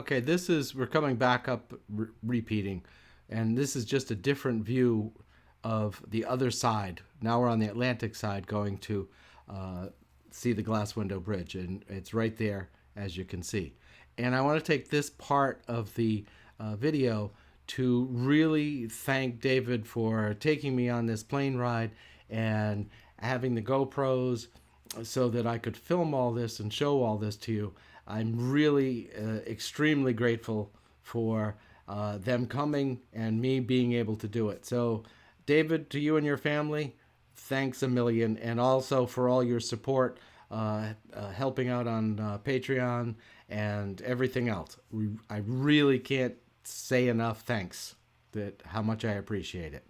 Okay, we're coming back up, repeating, and this is just a different view of the other side. Now we're on the Atlantic side going to see the glass window bridge, and it's right there, as you can see. And I want to take this part of the video to really thank David for taking me on this plane ride and having the GoPros so that I could film all this and show all this to you. I'm really extremely grateful for them coming and me being able to do it. So, David, to you and your family, thanks a million. And also for all your support, helping out on Patreon and everything else. I really can't say enough thanks, how much I appreciate it.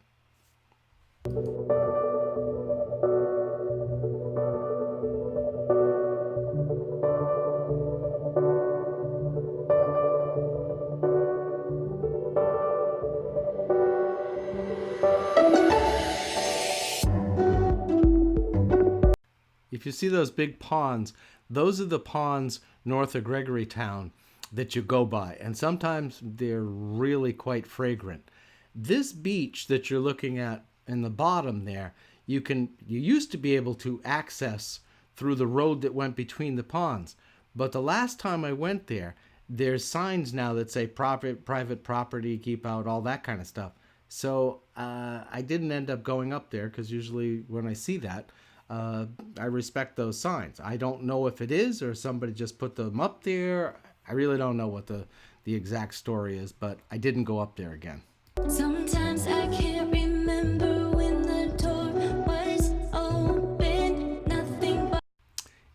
If you see those big ponds, those are the ponds north of Gregorytown that you go by, and sometimes they're really quite fragrant. This beach that you're looking at in the bottom there, you used to be able to access through the road that went between the ponds, but the last time I went there, there's signs now that say private property, keep out, all that kind of stuff. So I didn't end up going up there, because usually when I see that, I respect those signs. I don't know if it is or somebody just put them up there. I really don't know what the exact story is, but I didn't go up there again. Sometimes I can't remember when the door was open, nothing but...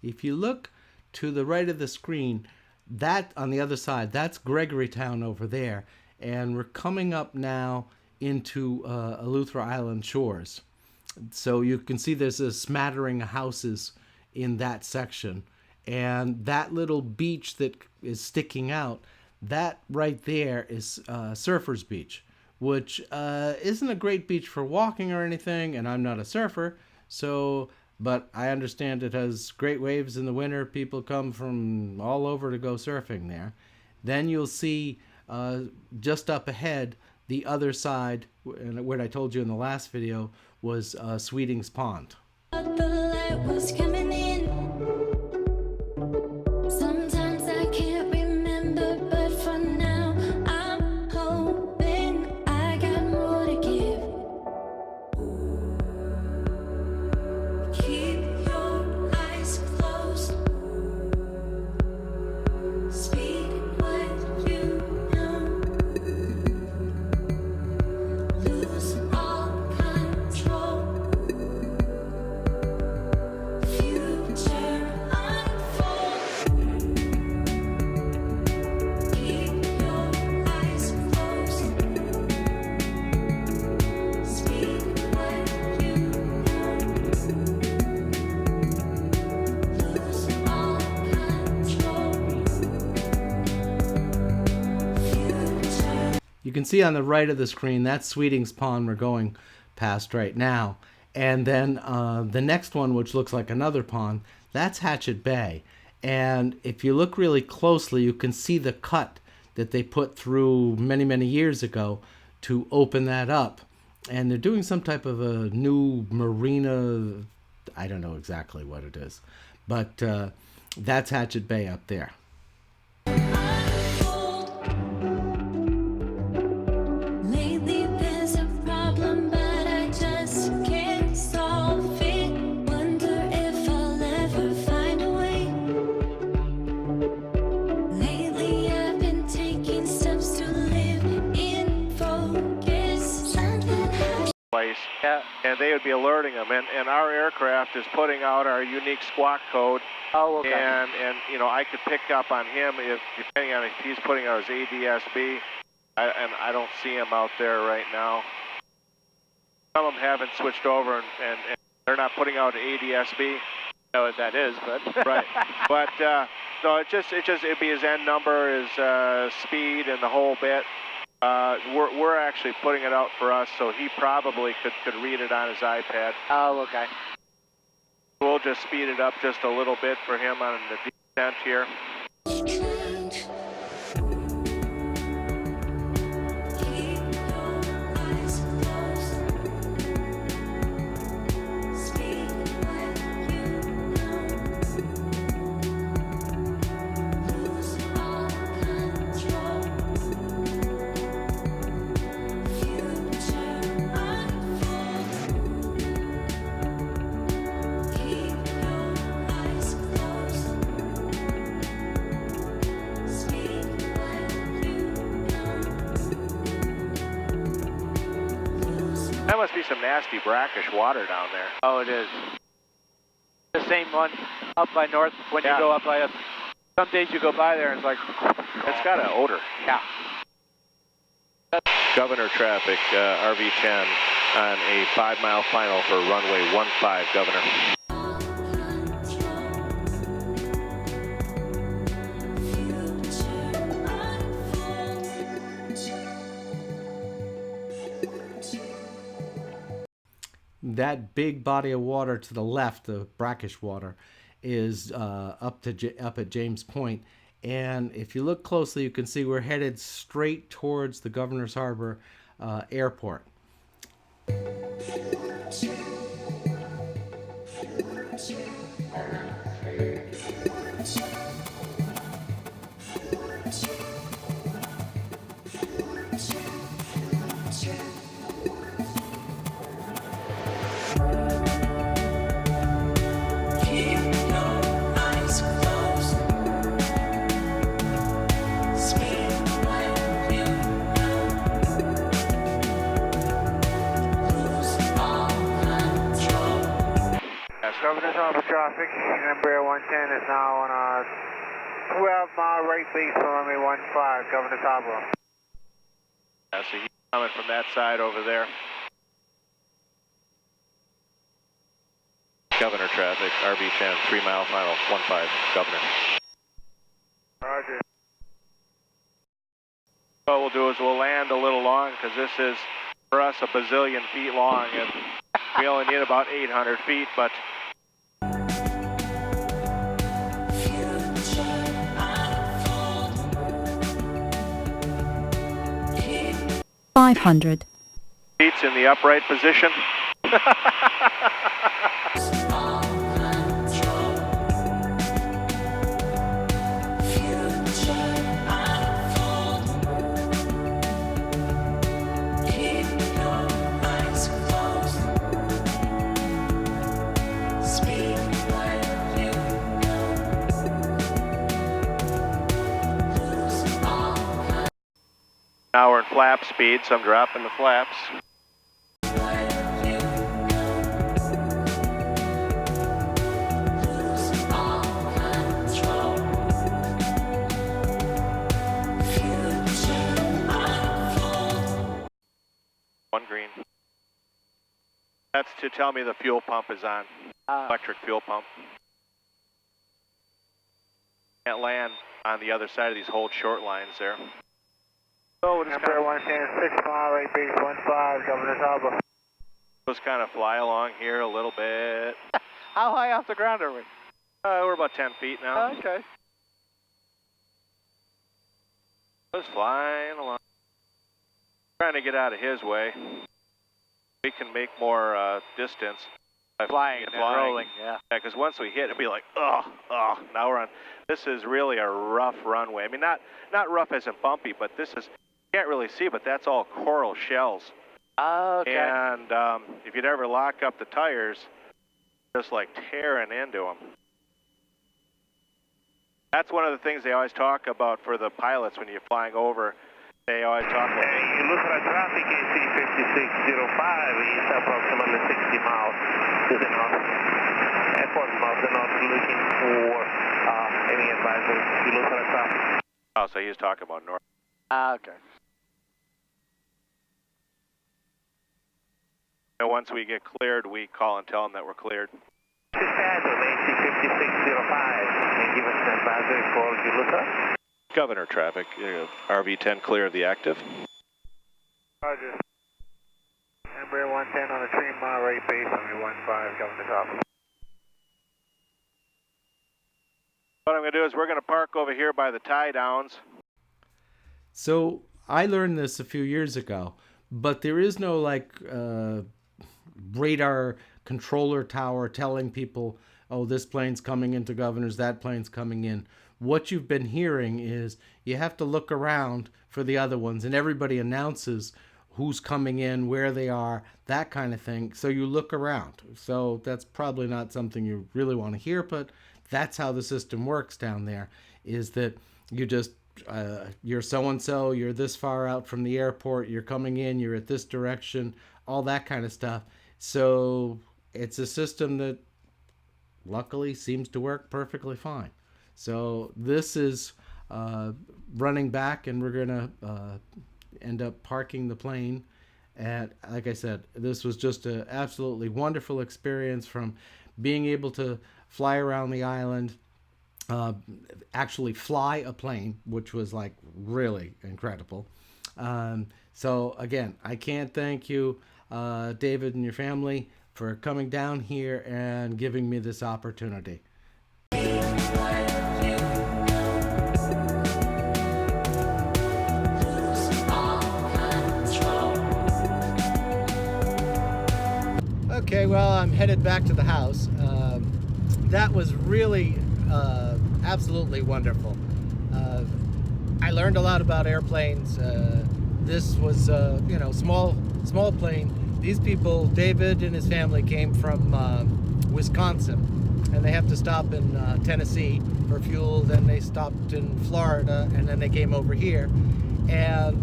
If you look to the right of the screen, that on the other side, that's Gregorytown over there, and we're coming up now into Eleuthera Island shores. So you can see there's a smattering of houses in that section. And that little beach that is sticking out, that right there is Surfer's Beach, which isn't a great beach for walking or anything, and I'm not a surfer, but I understand it has great waves in the winter. People come from all over to go surfing there. Then you'll see just up ahead, the other side, and what I told you in the last video, was Sweeting's Pond. The light was coming in. Sometimes I can't remember, but for now I'm hoping I got more to give. Keep your eyes closed. Speak what you know. Lose all control. Future unfold. Keep your eyes closed. Speak what you know. Lose all control. Future. You can see on the right of the screen, that's Sweeting's Pond we're going past right now. And then the next one, which looks like another pond, that's Hatchet Bay. And if you look really closely, you can see the cut that they put through many, many years ago to open that up. And they're doing some type of a new marina. I don't know exactly what it is. But that's Hatchet Bay up there. Lately there's a problem, but I just can't solve it. Wonder if I'll ever find a way. Lately I've been taking steps to live in focus. Place, and they would be alerting them, and our aircraft is putting out our unique squawk code. Oh, okay. And you know, I could pick up on him if, depending on if he's putting out his ADSB, and I don't see him out there right now. Some of them haven't switched over, and they're not putting out ADSB. I know what that is, but Right, but no, it'd be his end number, his speed, and the whole bit. We're actually putting it out for us, so he probably could read it on his iPad. oh, okay. We'll just speed it up just a little bit for him on the descent here. Strange. some nasty brackish water down there. Oh, it is. The same one up by north when you Yeah. go up by up. Some days you go by there and it's like, It's got an odor. yeah. Governor traffic, RV10 on a 5-mile final for runway 15, Governor. That big body of water to the left, the brackish water, is up at James Point. And if you look closely, you can see we're headed straight towards the Governor's Harbor Airport. 110 is now on a 12-mile right base for runway 15, Governor's Harbor. Yeah, so he's coming from that side over there. Governor traffic, RV10, 3-mile final, 15, Governor. Roger. What we'll do is we'll land a little long because this is, for us, a bazillion feet long, and we only need about 800 feet, but 500. feet's in the upright position. Now we're in flap speed, so I'm dropping the flaps. One green. That's to tell me the fuel pump is on. Electric fuel pump. Can't land on the other side of these hold short lines there. So we'll just Number 110, 6-mile right base 15, Governor's Harbor. just kind of fly along here a little bit. How high off the ground are we? We're about 10 feet now. Okay. Just flying along. Trying to get out of his way. We can make more distance by Flying and rolling, yeah. Yeah, because once we hit, it'll be like, now we're on. This is really a rough runway. I mean, not rough as in bumpy, but this is, you can't really see, but that's all coral shells. Okay. And if you'd ever lock up the tires, just like tearing into them. That's one of the things they always talk about for the pilots when you're flying over. They always talk about. Eleuthera traffic AC 5605 is approximately 60 miles to the north. Airport miles to the north, looking for any advisory. Eleuthera traffic. Oh, so he's talking about north. Okay. And once we get cleared, we call and tell them that we're cleared. This is Phantom AC 5605. Can you give us an advisory for Eleuthera? Governor traffic, RV10 clear of the active. Roger. Number 110 on a 3-mile right base, only 15, Governor's Harbor. What I'm going to do is we're going to park over here by the tie downs. So I learned this a few years ago, but there is no radar controller tower telling people, oh, this plane's coming into Governor's, that plane's coming in. What you've been hearing is you have to look around for the other ones, and everybody announces who's coming in, where they are, that kind of thing. So you look around. So that's probably not something you really want to hear, but that's how the system works down there, is that you just, you're so-and-so, you're this far out from the airport, you're coming in, you're at this direction, all that kind of stuff. So it's a system that luckily seems to work perfectly fine. So this is running back, and we're going to end up parking the plane. And like I said, this was just an absolutely wonderful experience, from being able to fly around the island, actually fly a plane, which was like really incredible. So again, I can't thank you, David and your family, for coming down here and giving me this opportunity. Okay, well, I'm headed back to the house. That was really absolutely wonderful. I learned a lot about airplanes. This was, small plane. These people, David and his family, came from Wisconsin, and they have to stop in Tennessee for fuel. Then they stopped in Florida, and then they came over here. And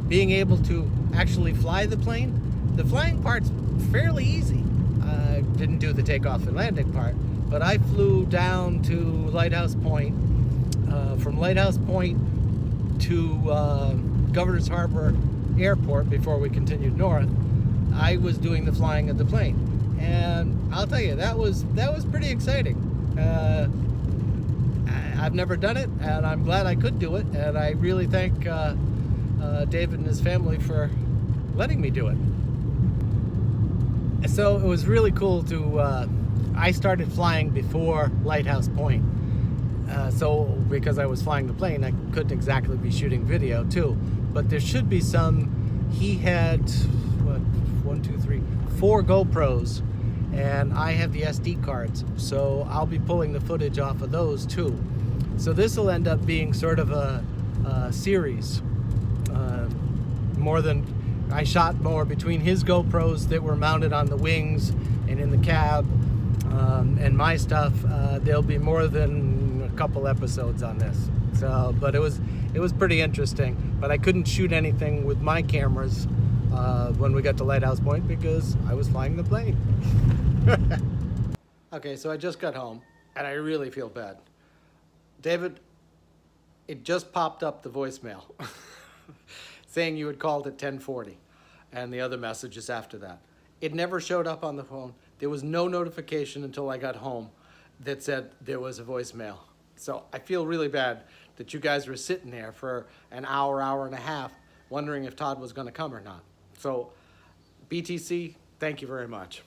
being able to actually fly the plane, the flying part's fairly easy. I didn't do the takeoff and landing part, but I flew down to Lighthouse Point, from Lighthouse Point to Governor's Harbor Airport before we continued north. I was doing the flying of the plane, and I'll tell you, that was pretty exciting. I've never done it, and I'm glad I could do it, and I really thank David and his family for letting me do it. So it was really cool to, I started flying before Lighthouse Point. So because I was flying the plane, I couldn't exactly be shooting video too. But there should be some. He had, 4 GoPros, and I have the SD cards. So I'll be pulling the footage off of those too. So this will end up being sort of a series. I shot more between his GoPros that were mounted on the wings and in the cab, and my stuff. There'll be more than a couple episodes on this. So, but it was pretty interesting. But I couldn't shoot anything with my cameras when we got to Lighthouse Point because I was flying the plane. Okay, so I just got home, and I really feel bad. David, it just popped up the voicemail saying you had called at 10:40, and the other messages after that. It never showed up on the phone. There was no notification until I got home that said there was a voicemail. So I feel really bad that you guys were sitting there for an hour, hour and a half, wondering if Todd was going to come or not. So BTC, thank you very much.